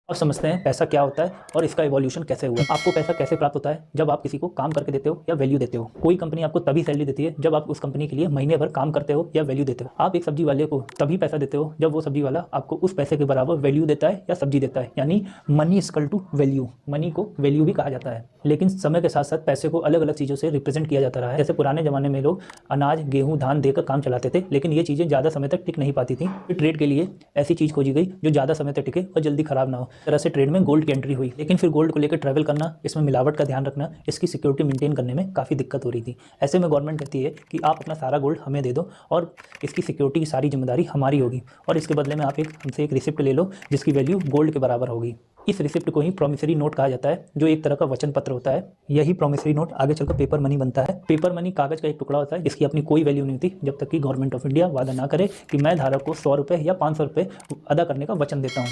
अब समझते हैं पैसा क्या होता है और इसका इवोल्यूशन कैसे हुआ। आपको पैसा कैसे प्राप्त होता है? जब आप किसी को काम करके देते हो या वैल्यू देते हो। कोई कंपनी आपको तभी सैलरी देती है जब आप उस कंपनी के लिए महीने भर काम करते हो या वैल्यू देते हो। आप एक सब्जी वाले को तभी पैसा देते हो जब वो सब्जी वाला आपको उस पैसे के बराबर वैल्यू देता है या सब्जी देता है, यानी money equal to value. Money को वैल्यू भी कहा जाता है। लेकिन समय के साथ साथ पैसे को अलग अलग चीज़ों से रिप्रेजेंट किया जाता रहा है। जैसे पुराने ज़माने में लोग अनाज, गेहूँ, धान देकर काम चलाते थे, लेकिन ये चीज़ें ज़्यादा समय तक टिक नहीं पाती थी। ट्रेड के लिए ऐसी चीज़ खोजी गई जो ज़्यादा समय तक टिके और जल्दी खराब ना हो। तरह से ट्रेड में गोल्ड की एंट्री हुई। लेकिन फिर गोल्ड को लेकर ट्रैवल करना, इसमें मिलावट का ध्यान रखना, इसकी सिक्योरिटी मेंटेन करने में काफ़ी दिक्कत हो रही थी। ऐसे में गवर्नमेंट कहती है कि आप अपना सारा गोल्ड हमें दे दो और इसकी सिक्योरिटी की सारी जिम्मेदारी हमारी होगी, और इसके बदले में आप हमसे एक रिसिप्ट ले लो जिसकी वैल्यू गोल्ड के बराबर होगी। इस रिसिप्ट को ही प्रोमिसरी नोट कहा जाता है, जो एक तरह का वचन पत्र होता है। यही प्रोमिसरी नोट आगे चलकर पेपर मनी बनता है। पेपर मनी कागज का एक टुकड़ा होता है जिसकी अपनी कोई वैल्यू नहीं होती जब तक कि गवर्नमेंट ऑफ इंडिया वादा ना करे कि मैं धारक को 100 रुपये या 500 रुपये अदा करने का वचन देता हूँ।